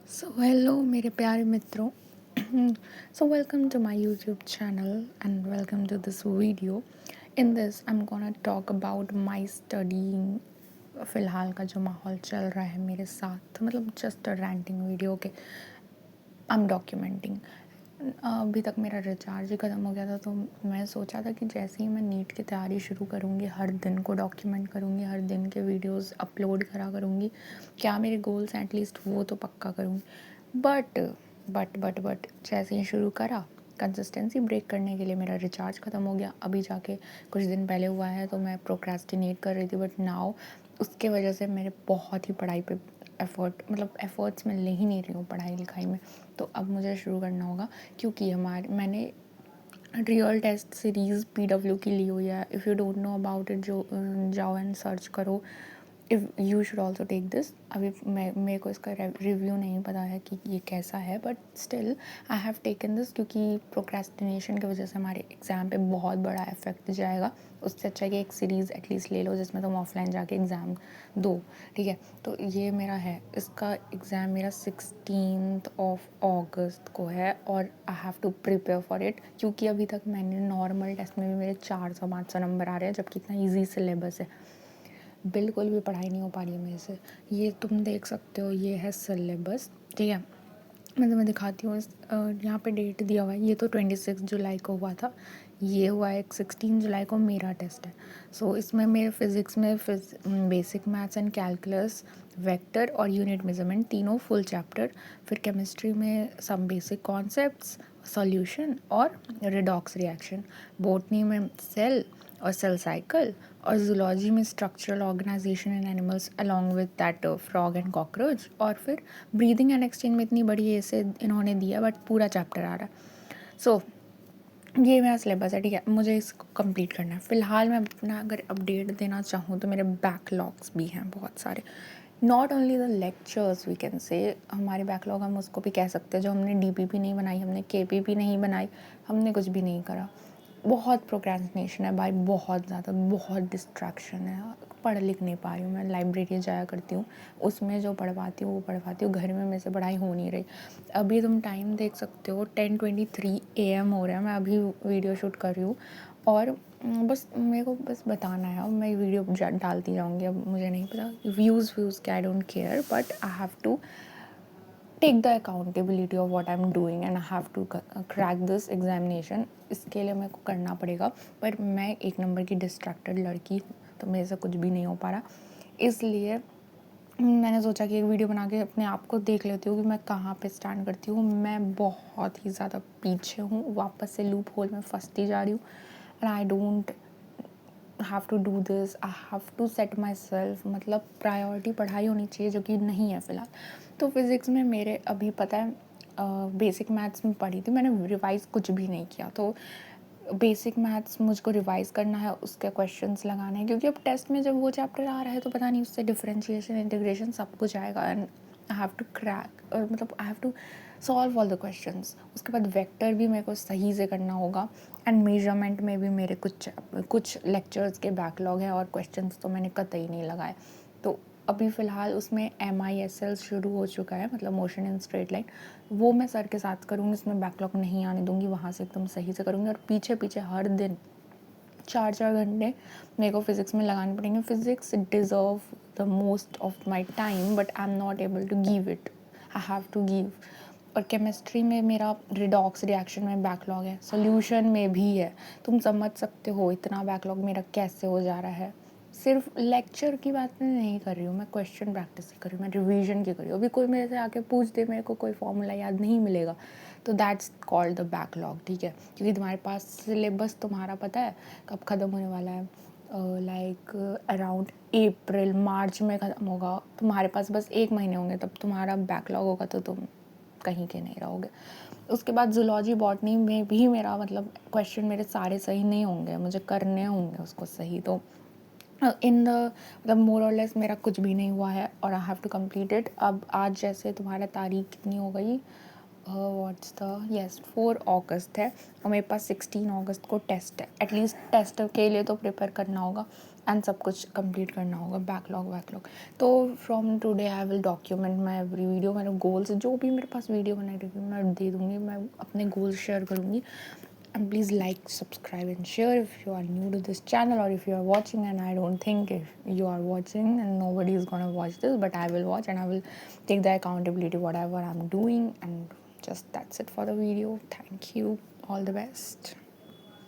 So hello मेरे प्यारे मित्रों. So welcome to my YouTube channel and welcome to this video. In this I'm gonna talk about my studying. फ़िलहाल का जो माहौल चल रहा है मेरे साथ, मतलब जस्ट अ रैंटिंग वीडियो के आई एम डॉक्यूमेंटिंग. अभी तक मेरा रिचार्ज ही ख़त्म हो गया था, तो मैं सोचा था कि जैसे ही मैं नीट की तैयारी शुरू करूँगी हर दिन को डॉक्यूमेंट करूँगी, हर दिन के वीडियोस अपलोड करा करूँगी. क्या मेरे गोल्स हैं एटलीस्ट वो तो पक्का करूँगी. बट जैसे ही शुरू करा, कंसिस्टेंसी ब्रेक करने के लिए मेरा रिचार्ज ख़त्म हो गया. अभी जाके कुछ दिन पहले हुआ है, तो मैं प्रोक्रेस्टिनेट कर रही थी, बट नाउ उसके वजह से मेरे बहुत ही पढ़ाई पे एफ़र्ट्स मैं ले ही नहीं रही हूँ पढ़ाई लिखाई में. तो अब मुझे शुरू करना होगा, क्योंकि मैंने रियल टेस्ट सीरीज़ PW की ली हुई है. If you don't know about it, जाओ एंड सर्च करो. If you should also take this. अभी मेरे को इसका रिव्यू नहीं पता है कि ये कैसा है, but still I have taken this, क्योंकि प्रोक्रेस्टिनेशन की वजह से हमारे एग्ज़ाम पे बहुत बड़ा इफेक्ट जाएगा. उससे अच्छा है कि एक सीरीज़ एटलीस्ट ले लो जिसमें तुम ऑफलाइन जाके एग्ज़ाम दो. ठीक है, तो ये मेरा है. इसका एग्ज़ाम मेरा 16th ऑफ अगस्त को है और I have to prepare for it, क्योंकि अभी तक मैंने नॉर्मल टेस्ट में भी मेरे 400-500 नंबर आ रहे हैं, जबकि इतना ईजी सिलेबस है. बिल्कुल भी पढ़ाई नहीं हो पा रही है मेरे से. ये तुम देख सकते हो, ये है सिलेबस. ठीक है, मैं तुम्हें दिखाती हूँ. यहाँ पे डेट दिया हुआ है, ये तो 26 जुलाई को हुआ था. ये हुआ है 16 जुलाई को मेरा टेस्ट है. सो इसमें मेरे फिज़िक्स में basic maths and calculus, vector और यूनिट मेजरमेंट तीनों फुल चैप्टर. फिर केमिस्ट्री में सम बेसिक कॉन्सेप्ट्स, सॉल्यूशन और रिडॉक्स रिएक्शन. बॉटनी में सेल और सेल साइकिल. और जूलॉजी में structural organisation in animals along with that frog and cockroach. और फिर ब्रीदिंग एंड एक्सचेंज में इतनी बड़ी ऐसे इन्होंने दिया, बट पूरा चैप्टर आ रहा है. सो ये मेरा सिलेबस है. ठीक है, मुझे इसको कंप्लीट करना है. फ़िलहाल मैं अपना अगर अपडेट देना चाहूँ तो मेरे बैकलॉग्स भी हैं बहुत सारे. Not only the lectures we can say, हमारे बैकलॉग हम उसको भी कह सकते हैं जो हमने DPP नहीं बनाई, हमने KPP नहीं बनाई, हमने कुछ भी नहीं करा. बहुत प्रोक्रेस्टिनेशन है भाई, बहुत ज़्यादा, बहुत डिस्ट्रैक्शन है. पढ़ लिख नहीं पा रही हूँ. मैं लाइब्रेरी जाया करती हूँ, उसमें जो पढ़वाती हूँ वो पढ़वाती हूँ, घर में मेरे से पढ़ाई हो नहीं रही. अभी तुम टाइम देख सकते हो, 10:23 AM हो रहा है. मैं अभी वीडियो शूट कर रही हूँ और बस मेरे को बस बताना है. अब मैं वीडियो डालती जाऊँगी. अब मुझे नहीं पता व्यूज़ के, I don't care, but I have to take the accountability of what I am doing and I have to crack this examination. इसके लिए मेरे को करना पड़ेगा. पर मैं एक नंबर की डिस्ट्रैक्टेड लड़की हूँ, तो मेरे से कुछ भी नहीं हो पा रहा. इसलिए मैंने सोचा कि एक वीडियो बना के अपने आप को देख लेती हूँ कि मैं कहाँ पे स्टैंड करती हूँ. मैं बहुत ही ज़्यादा पीछे हूँ, वापस से लूप होल में फंसती जा रही हूँ. And I don't have to do this. I have to set myself, मतलब प्रायोरिटी पढ़ाई होनी चाहिए, जो कि नहीं है फ़िलहाल. तो फिज़िक्स में मेरे अभी पता है, बेसिक मैथ्स में पढ़ी थी मैंने, रिवाइज़ कुछ भी नहीं किया. तो बेसिक मैथ्स मुझको रिवाइज़ करना है, उसके क्वेश्चंस लगाने हैं, क्योंकि अब टेस्ट में जब वो चैप्टर आ रहा है तो पता नहीं उससे डिफरेंशिएशन, इंटीग्रेशन सब कुछ आएगा. And I have to crack, मतलब I have to solve all the questions. उसके बाद वेक्टर भी मेरे को सही से करना होगा. एंड मेजरमेंट में भी मेरे कुछ लेक्चर्स के बैकलॉग है और क्वेश्चंस तो मैंने कतई नहीं लगाए. तो अभी फ़िलहाल उसमें MISL शुरू हो चुका है, मतलब मोशन इन स्ट्रेट लाइन. वो मैं सर के साथ करूँगी, इसमें बैकलॉग नहीं आने दूँगी, वहाँ से एकदम सही से करूँगी. और पीछे पीछे हर दिन 4-4 घंटे मेरे को फ़िज़िक्स में लगाने पड़ेंगे. Physics deserve the most of my time, but I am not able to give it. I have to give. और केमिस्ट्री में मेरा रिडॉक्स रिएक्शन में बैकलॉग है, सोल्यूशन में भी है. तुम समझ सकते हो इतना बैकलॉग मेरा कैसे हो जा रहा है. सिर्फ लेक्चर की बात मैं नहीं कर रही हूँ, मैं क्वेश्चन प्रैक्टिस की कर रही हूँ, मैं रिवीजन की कर रही हूँ. अभी कोई मेरे से आके पूछ दे, मेरे को कोई फॉर्मूला याद नहीं मिलेगा, तो दैट्स कॉल्ड द बैकलॉग. ठीक है, क्योंकि तुम्हारे पास सिलेबस तुम्हारा पता है कब ख़त्म होने वाला है. लाइक अराउंड अप्रैल मार्च में ख़त्म होगा. तुम्हारे पास बस 1 महीने होंगे, तब तुम्हारा बैकलॉग होगा, तो तुम कहीं के नहीं रहोगे. उसके बाद जूलॉजी बॉटनी में भी मेरा, मतलब क्वेश्चन मेरे सारे सही नहीं होंगे, मुझे करने होंगे उसको सही. तो इन द, मतलब मोर और लेस मेरा कुछ भी नहीं हुआ है और I have to complete it. अब आज जैसे तुम्हारा तारीख कितनी हो गई, व्हाट्स द, यस 4 अगस्त है और मेरे पास 16 अगस्त को टेस्ट है. एटलीस्ट टेस्ट के लिए तो प्रिपेयर करना होगा. एंड सब कुछ कंप्लीट करना होगा, बैकलॉग। तो from today I will document my every video, मेरे गोल्स जो भी मेरे पास वीडियो बनाई रहेगी मैं दे दूँगी, मैं अपने गोल्स शेयर करूँगी. And please like, subscribe and share if you are new to this channel, or if you are watching, and I don't think if you are watching and nobody is gonna watch this, but I will watch and I will take the accountability whatever I'm doing. And just that's it for the video. Thank you. All the best.